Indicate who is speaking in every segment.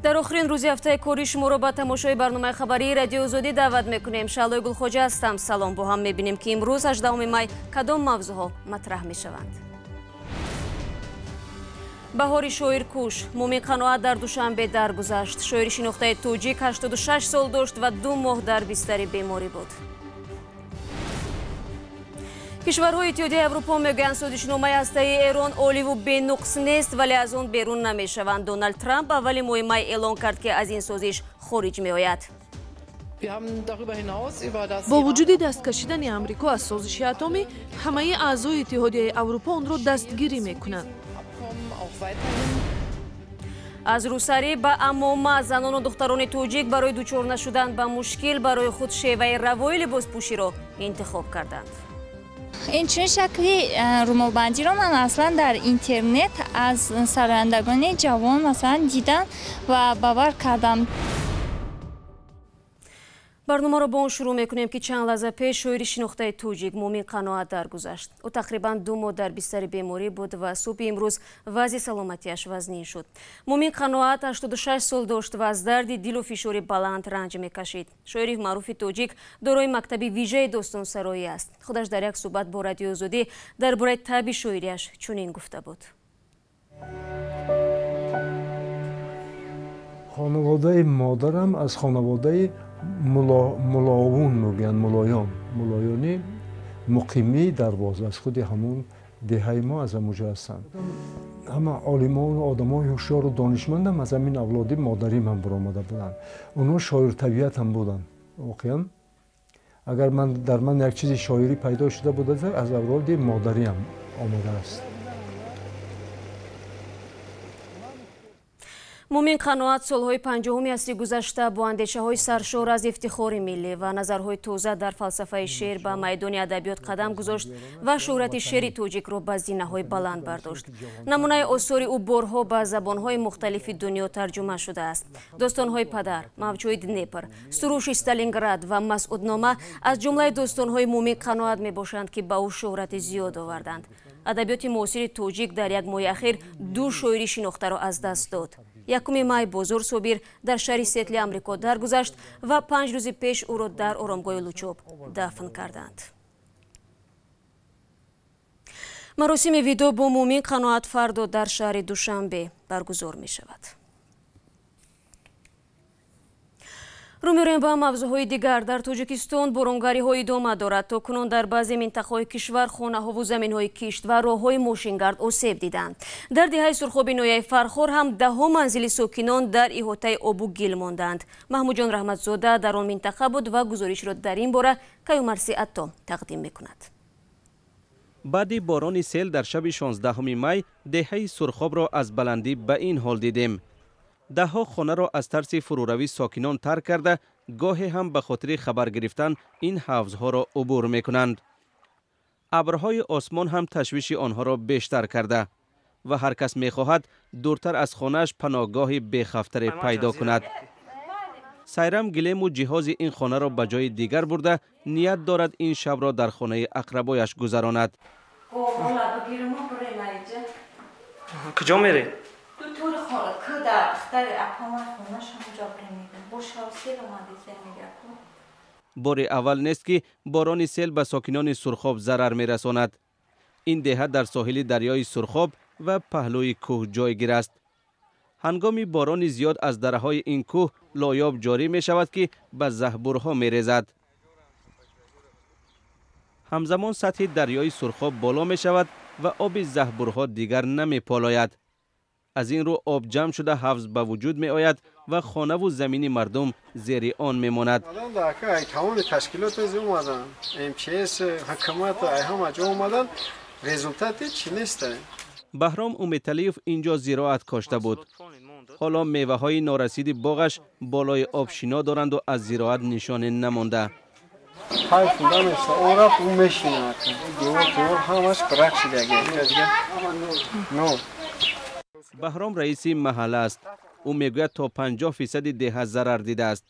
Speaker 1: در آخرین روز هفته کاری شما با تماشای برنامه خبری رادیو آزادی دعوت میکنیم. شعله گلخوجه هستم. سلام. با هم میبینیم که امروز 18 می کدام موضوعها مطرح میشوند. بهاری شاعر کوش، مومین قناعت در دوشنبه درگذشت. شاعر شناخته توجیک 86 سال داشت و 2 ماه در بستر بیماری بود. کشورهای اتحادیه اروپا میگویند سازشنامه هسته‌ای ایران عالی و بی‌نقص نیست، ولی از آن بیرون نمیشوند. دونالد ترامپ اول ماه اعلام کرد که از این سازش خارج میآید.
Speaker 2: با وجود دست کشیدن آمریکا از سازش اتمی، همه اعضای اتحادیه اروپا آن را دستگیری میکنند.
Speaker 1: از روسری به امامه زنان و دختران توجیک برای دچار نشدن به مشکل برای خود شیوه روایی لباسپوشی را انتخاب کردند.
Speaker 3: این چون شکلی رومالبندی را من اصلا در اینترنت از سرایندگان جوان مثلا دیدم و باور کردم.
Speaker 1: برنامه را با اون شروع میکنیم که چند لحظه پیش شاعر شناخته توجیک مومین قناعت درگذشت. او تقریبا 2 ماه در بستر بیماری بود و صبح امروز وضع سلامتیش وزنی شد. مومین قناعت 86 سال داشت و از درد دل و فشار بلند رنج میکشید. شاعر معروف توجیک دارای مکتب ویژه داستان سرایی است. خودش در یک صحبت با رادیو آزادی درباره طبع شاعریش چنین گفته بود.
Speaker 4: خانواده مادرم از خانواده ملاون میگن، ملایانی مقیمی دروازه از خود همون دهه ما از همونجا هستند. همه عالمان و آدمای هوشیار و دانشمندم از همین اولاد مادری من برآمده بودن. اونا شاعر طبیعت هم بودن. واقعا اگر در من یک چیز شاعری پیدا شده بود از اولاد مادری هم آمده است.
Speaker 1: مومین قناعت سالهای 50 عصر گذشته با اندیشه‌های سرشار از افتخار ملی و نظرهای تازه در فلسفه شعر به میدان ادبیات قدم گذاشت و شهرت شعر توجیک را به زینه‌های بلند برداشت. نمونه آثار او بارها به زبان‌های مختلف دنیا ترجمه شده است. داستان‌های پدر، موج‌های دنیپر، سروش استالینگراد و مسعودنامه از جمله داستان‌های مومین قناعت میباشند که به او شهرت زیاد آوردند. ادبیات معاصر توجیک در یک ماه اخیر 2 شاعر شناخته را از دست داد. 1 می بازور صابیر در شهر سیتل آمریکا درگذشت و 5 روز پیش او را در آرامگاه لوچوب دفن کردند. مراسم ویدو با مومین قناعت فردا در شهر دوشنبه برگزار می شود. رو می‌رویم به موضوعهای دیگر. در تاجیکستان بارانگاری‌ها ادامه دارد. تاکنون در بعضی منطقه‌های کشور خانه‌ها و زمین‌های کشت و راه‌های ماشینگرد آسیب دیدند. در دهه سرخاب ناحیه فرخار هم 10 منزل ساکنان در احاطه آب گل ماندند. محمود جان رحمتزاده در آن منطقه بود و گزارش را در این باره کیومرسی عطا تقدیم می‌کند.
Speaker 5: بعد باران سیل در شب 16 می دهه سرخاب را از بلندی به این حال دیدیم. 10 خانه را از ترس فروروی ساکنان ترک کرده، گاهی هم به خاطر خبر گرفتن این حوضها را عبور می کنند. ابرهای آسمان هم تشویش آنها را بیشتر کرده و هر کس می خواهد دورتر از خانهش پناهگاه بیخفتر پیدا کند. سیرم گلیم و جهاز این خانه را به جای دیگر برده، نیت دارد این شب را در خانه اقربایش گذراند.
Speaker 6: کجا میری؟
Speaker 5: بار اول نیست که باران سیل به ساکنان سرخاب ضرر میرساند. این دهه در ساحل دریای سرخاب و پهلوی کوه جایگیر است. هنگام باران زیاد از دره‌های این کوه لایاب جاری می شود که به زهبورها می ریزد. همزمان سطح دریای سرخاب بالا می شود و آب زهبورها دیگر نمی پالاید. از این رو آب جمع شده حوض به وجود می آید و خانه و زمین مردم زیر آن می ماند.
Speaker 7: تمام تشکیلات از اومدن، MPS حکومت همه جا اومدن، رزولتات چی نیست.
Speaker 5: بهرام امیدتلیف اینجا زراعت کاشته بود. حالا میوه های نارسید باغش بالای آب شنا دارند و از زراعت نشان نمانده. بهرام رئیس محله است. او میگوید تا 50% دهه ضرر دیده است.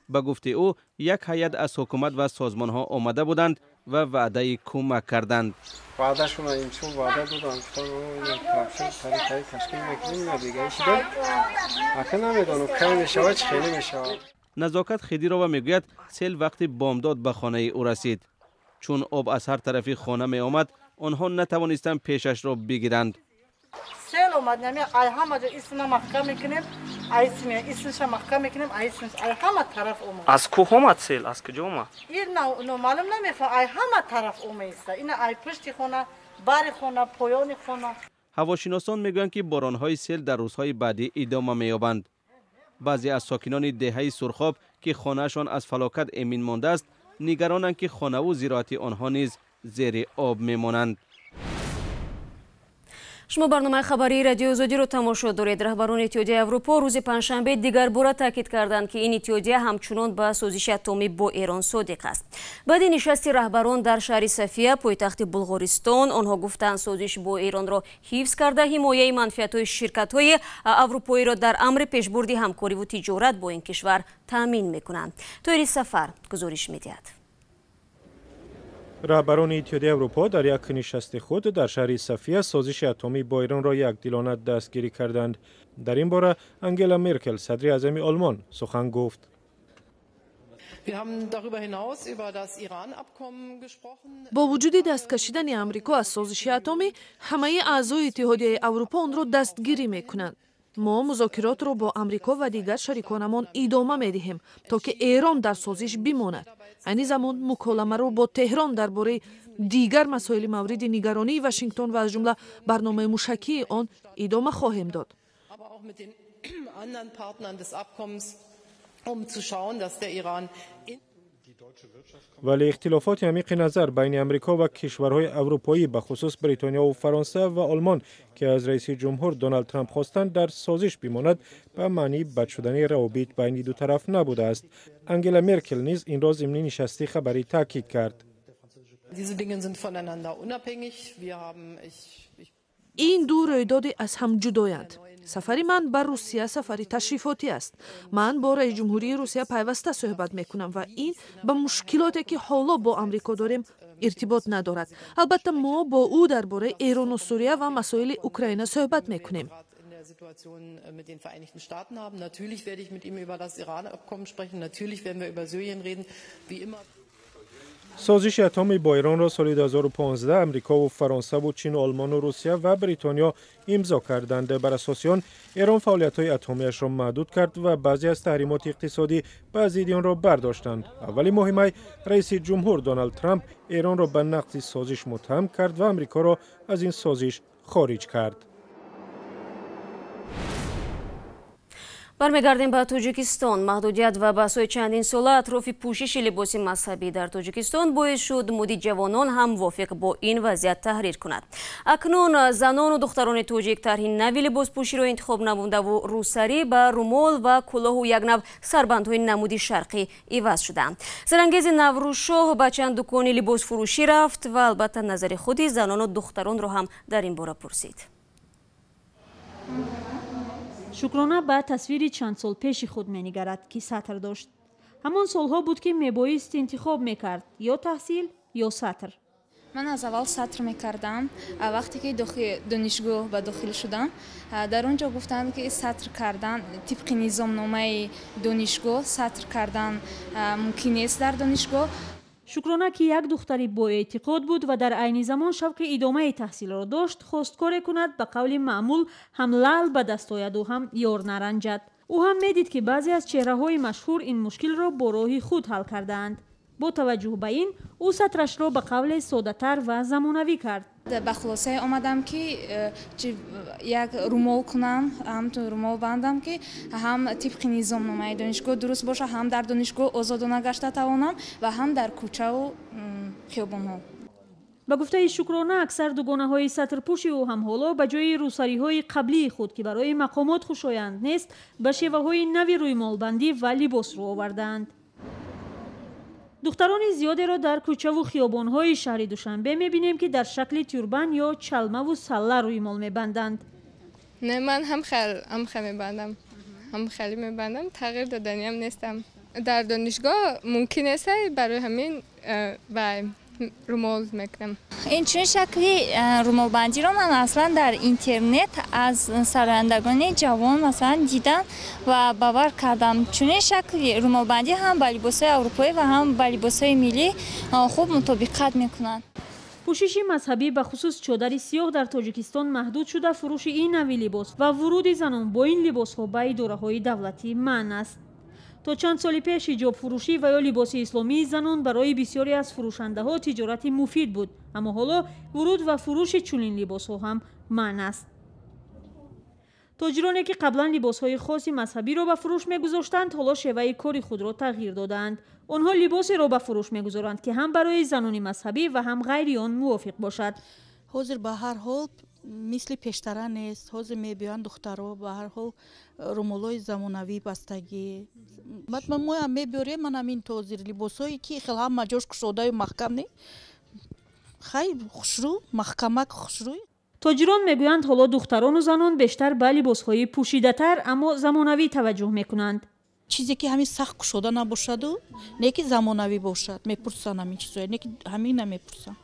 Speaker 5: به گفته او یک هیئت از حکومت و سازمان ها آمده بودند و وعده کمک کردند.
Speaker 7: وعدهشون امسال وعده دادن گفتن این کرپشن طریقی تشکیل میکنیم یا دیگه ایش داد اکنون نمیدونم کم میشود چه خیلی میشود.
Speaker 5: نزاکت خدیرووا میگوید سیل وقتی بامداد به خانه او رسید. چون آب از هر طرفی خانه می آمد آنها نتوانستند پیشش را بگیرند.
Speaker 8: سیل اومد نمی ای همه جا ایسنا محکم میکنیم ایسمی ایسنش محکم میکنیم ایسنش ای همه طرف اومد.
Speaker 6: از کوه آمد سیل؟ از کجا آمد؟
Speaker 8: این نه معلوم نمیفهم ای همه طرف اومد. این ای پشت خونه بار خونه پایان خونه.
Speaker 5: هواشناسان میگویند که بارانهای سیل در روزهای بعدی ادامه می‌یابند. بعضی از ساکنان دهه سرخاب که خانه‌شان از فلاکت امین مانده است نگرانند که خانه و زراعت آنها نیز زیر آب میمانند.
Speaker 1: شما برنامه خبری رادیو آزادی رو تماشا دارید. رهبران اتحادیه اروپا روز پنجشنبه دیگر بار تاکید کردند که این اتحادیه همچنان به سازش اتمی با ایران صادق است. بعد نشست رهبران در شهر صفیه پایتخت بلغارستان آنها گفتند سازش با ایران را حفظ کرده حمایه منفعت‌های شرکت‌های اروپایی را در امر پیشبرد همکاری و تجارت با این کشور تامین می‌کنند. طاهر سفر گزارش می‌دهد.
Speaker 9: رهبران اتحادیه اروپا در یک نشست خود در شهر صفیه سازش اتمی با ایران را یکدلانه دستگیری کردند. در این باره انگلا مرکل صدر اعظم آلمان سخن گفت.
Speaker 2: با وجود دست کشیدن آمریکا از سازش اتمی همه اعضای اتحادیه اروپا آن را دستگیری میکنند. ما مذاکرات را با آمریکا و دیگر شریکانمان ادامه می‌دهیم تا که ایران در سازش بماند. این زمان مکالمه را با تهران درباره دیگر مسائل مورد نگرانی واشنگتن و از جمله برنامه موشکی آن ادامه خواهیم داد.
Speaker 9: ولی اختلافات عمیق نظر بین امریکا و کشورهای اروپایی به خصوص بریتانیا و فرانسه و آلمان که از رئیس جمهور دونالد ترامپ خواستند در سازش بماند به معنی بد شدن روابط بین دو طرف نبوده است. انگلا مرکل نیز این را ضمن نشست خبری تاکید کرد.
Speaker 2: این دو رویداد از هم جدایند. سفری من بر روسیه سفری تشریفاتی است. من با رئیس جمهوری روسیه پیوسته صحبت میکنم و این با مشکلاتی که حالا با آمریکا داریم ارتباط ندارد. البته ما با او درباره ایران و سوریه و مسائل اوکراین صحبت میکنیم.
Speaker 9: سازش اتمی با ایران را سال 2015 امریکا و فرانسه و چین و آلمان و روسیه و بریتانیا امضا کردند. بر اساس آن ایران فعالیت‌های اتمی‌اش را محدود کرد و بعضی از تحریمات اقتصادی به ضد آن را برداشتند. اولی ماه می رئیس جمهور دونالد ترامپ ایران را به نقض سازش متهم کرد و امریکا را از این سازش خارج کرد.
Speaker 1: برمیگردیم به تاجیکستان. محدودیت و بحث‌های چندین ساله اطراف پوشش لباس مذهبی در تاجیکستان باعث شد مدید جوانان هم موافق با این وضعیت تحریر کند. اکنون زنان و دختران تاجیک طرح نوی لباس پوشی را انتخاب نموده و روسری به رومال و کلاه و یک نوع سربندهای نمودی شرقی عوض شدند. زرانگیز نوروزشاه به چند دکان لباس فروشی رفت و البته نظر خودی زنان و دختران را هم در این باره پرسید.
Speaker 10: شکرانه به تصویری چند سال پیش خود می‌نگرد که سطر داشت. همان سالها بود که میبایست انتخاب میکرد یا تحصیل یا سطر.
Speaker 3: من از اول سطر میکردم. وقتی که دانشگاه به داخل شدم در اونجا گفتند که سطر کردن طبق نظام نامه دانشگاه سطر کردن ممکن نیست در دانشگاه.
Speaker 10: شکرانه که یک دختری با اعتقاد بود و در عین زمان شوق ادامه تحصیل را داشت خواست کاری کند به قول معمول هم لعل به دست آید و هم یار نرنجد. او هم میدید که بعضی از چهره‌های مشهور این مشکل را با راه خود حل کردند. با توجه به این او سطرش را به قول ساده‌تر و زمانوی کرد.
Speaker 3: به خلاصه آمدم که یک رومال کنم، هم تو رومال بندم که هم طبق نظام نامه دانشگاه درست باشه، هم در دانشگاه آزادانه گشته توانم و هم در کوچه و خیابان‌ها.
Speaker 10: با گفته شکرانه اکثر دوگانه‌های سطرپوشی او هم حالا به جای روسری‌های قبلی خود که برای مقامات خوشایند نیست به شیوه‌های نوی روی مالبندی و لباس رو آوردند. دختران زیادی را در کوچه و خیابان‌های شهر دوشنبه می‌بینیم که در شکل توربان یا چلمه و سله روی مال می‌بندند.
Speaker 11: نه من هم خیلی می‌بندم. هم خیلی می‌بندم. تغییر دادنی هم نیستم. در دانشگاه ممکن است برای همین و румол мекунем.
Speaker 12: Инчунин шакли румолбандиро ман аслан дар интернет аз сарояндагони ҷавон масалан дидам ва бавар кардам. Чунин шакли румолбандӣ ҳам ба либосҳои аврупоӣ ва ҳам ба либосҳои миллӣ хуб мутобиқат мекунанд.
Speaker 10: пӯшиши мазҳабӣ ба хусус чодари сиёҳ дар тоҷикистон маҳдуд шуда фурӯши ин нави либос ва вуруди занон бо ин либосҳо ба идораҳои давлатӣ манъ аст. то чанд соли пеш ҳиҷобфурӯшӣ ва ё либоси исломии занон барои бисёре аз фурӯшандаҳо тиҷорати муфид буд, аммо ҳоло вуруд ва фурӯши чунин либосҳо ҳам манъ аст. тоҷироне ки қаблан либосҳои хоси мазҳабиро ба фурӯш мегузоштанд, ҳоло шеваи кори худро тағйир додаанд. онҳо либосеро ба фурӯш мегузоранд ки ҳам барои занони мазҳабӣ ва ҳам ғайри он мувофиқ бошад.
Speaker 13: ҳозир ба ҳар ҳол мисли пештара нест. ҳозир мебиёянд духтаро ба ҳар ҳол румолои замонавӣ бастагӣ. батман моям мебиёрем манам ин тозир либосҳое ки хел ҳама ҷош кушодаю маҳкам не. хайр хушрӯ, маҳкамак хушрӯй.
Speaker 10: тоҷирон мегӯянд ҳоло духтарону занон бештар ба либосҳои пӯшидатар, аммо замонавӣ таваҷҷӯҳ мекунанд.
Speaker 13: чизе ки ҳамин сахт кушода набошаду не ки замонавӣ бошад. мепурсанд ҳамин чизое, не ки ҳамин намепурсанд.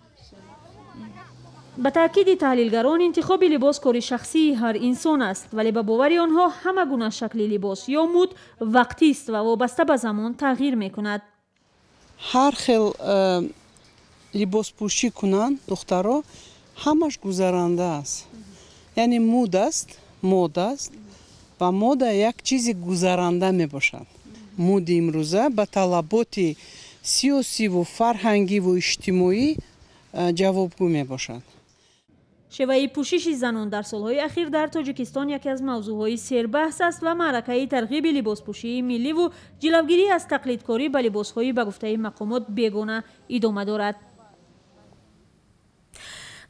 Speaker 10: ба таъкиди таҳлилгарон интихоби либос кори шахсии ҳар инсон аст, вале ба бовари онҳо ҳама гуна шакли либос ё муд вақтист ва вобаста ба замон тағйир мекунад.
Speaker 14: ҳар хел либоспӯшӣ кунанд духтаро ҳамаш гузаранда аст. яъне муд аст, мода аст ва мода як чизи гузаранда мебошад. муди имрӯза ба талаботи сиёсиву фарҳангиву иҷтимоӣ ҷавобгӯ мебошад.
Speaker 10: шеваи пӯшиши занон дар солҳои ахир дар тоҷикистон яке аз мавзӯъҳои сербаҳс аст ва маъракаи тарғиби либоспӯшии милливу ҷилавгирӣ аз тақлидкорӣ ба либосҳои ба гуфтаи мақомот бегона идома дорад.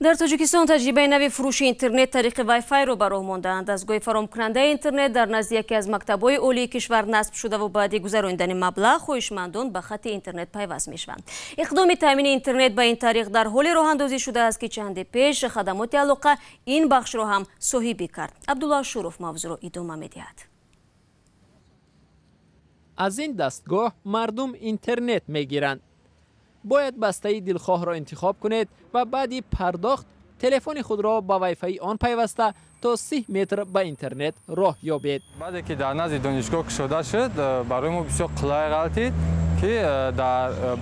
Speaker 1: дар тоҷикистон таҷрибаи нави фурӯши интернет тариқи вайфайро ба роҳ мондаанд. дастгоҳи фаромкунандаи интернет дар назди яке аз мактабҳои олии кишвар насб шудаву баъди гузарондани маблағ хоҳишмандон ба хати интернет пайваст мешаванд. иқдоми таъмини интернет ба ин тариқ дар ҳоле роҳандозӣ шудааст ки чанде пеш хадамоти алоқа ин бахшро ҳам соҳибӣ кард. абдулло ашуров мавзӯъро идома медиҳад.
Speaker 15: аз ин дастгоҳ мардум интернет мегиранд. бояд бастаи дилхоҳро интихоб кунед ва баъди пардохт телефони худро ба вайфаи он пайваста то 30 метр ба интернет роҳ ёбед.
Speaker 16: баъде ки дар назди донишгоҳ кушода шуд, барои мо бисёр қулай ғалтид ки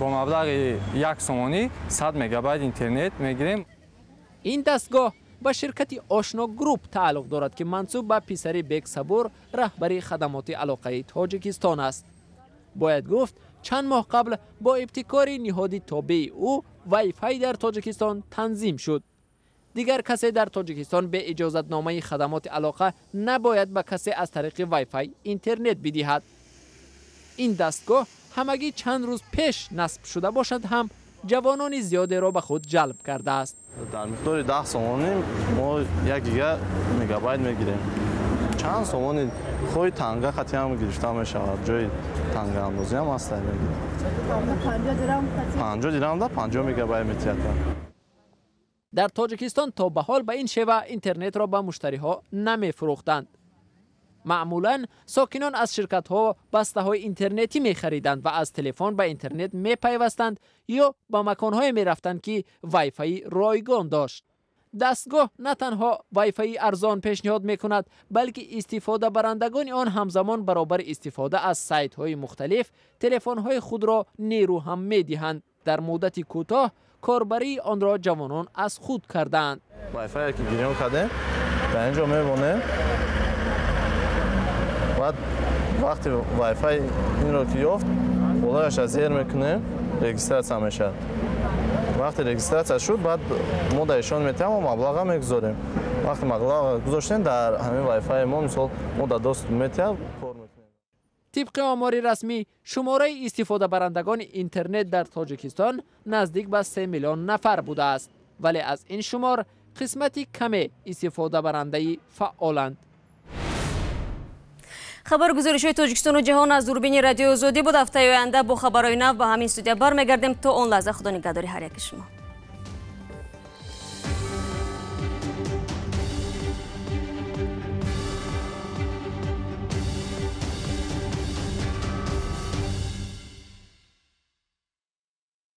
Speaker 16: бо маблағи 1 сомонӣ 100 мегабайт интернет мегирем.
Speaker 15: ин дастгоҳ ба ширкати ошно групп тааллуқ дорад ки мансуб ба писари бек сабур раҳбари хадамоти алоқаи тоҷикистон аст. бояд гуфт чанд моҳ қабл бо ибтикори ниҳоди тобеи ӯ вайфай дар тоҷикистон танзим шуд. дигар касе дар тоҷикистон бе иҷозатномаи хадамоти алоқа набояд ба касе аз тариқи вайфай интернет бидиҳад. ин дастгоҳ ҳамагӣ чанд рӯз пеш насб шуда бошад ҳам ҷавонони зиёдеро ба худ ҷалб кардааст.
Speaker 17: дар миқдори 10 сомонӣ мо 1 гига мегабайт мегирем. чанд сомони хои танга хати ҳам гирифта мешавад. ҷои танга андозӣ ҳам аст. 50 дирам да 50 мегабайт метиҳад.
Speaker 15: дар тоҷикистон то ба ҳол ба ин шева интернетро ба муштариҳо намефурӯхтанд. маъмулан сокинон аз ширкатҳо бастаҳои интернетӣ мехариданд ва аз телефон ба интернет мепайвастанд ё ба маконҳое мерафтанд ки вайфаи ройгон дошт. дастгоҳ на танҳо вайфаи арзон пешниҳод мекунад, балки истифодабарандагони он ҳамзамон баробари истифода аз сайтҳои мухталиф телефонҳои худро нерӯ ҳам медиҳанд. дар муддати кӯтоҳ корбарии онро ҷавонон аз худ кардаанд.
Speaker 17: вайфае ки гирён кардем дар ин ҷо мебонем. баъд вақти вайфай инро ки ёфт болояш аз зер мекунем, регистратсия мешавад. вақти регистратсия шуд, баъд мо дар ишон метавем ва маблаға мегузорем. вақти маблаға гузоштем дар ҳамин вайфай мо мисол мо дар дост метавем кор мекунем.
Speaker 15: тибқи омори расмӣ шумораи истифодабарандагони интернет дар тоҷикистон наздик ба 3 миллион нафар будааст, вале аз ин шумор қисмати каме истифодабарандаи фаъоланд.
Speaker 1: хабаргузоришҳои тоҷикистону ҷаҳон аз дурбини радиои озодӣ буд. ҳафтаи оянда бо хабарҳои нав ба ҳамин студия бармегардем. то он лаҳза худо нигаҳдори ҳар яки шумо.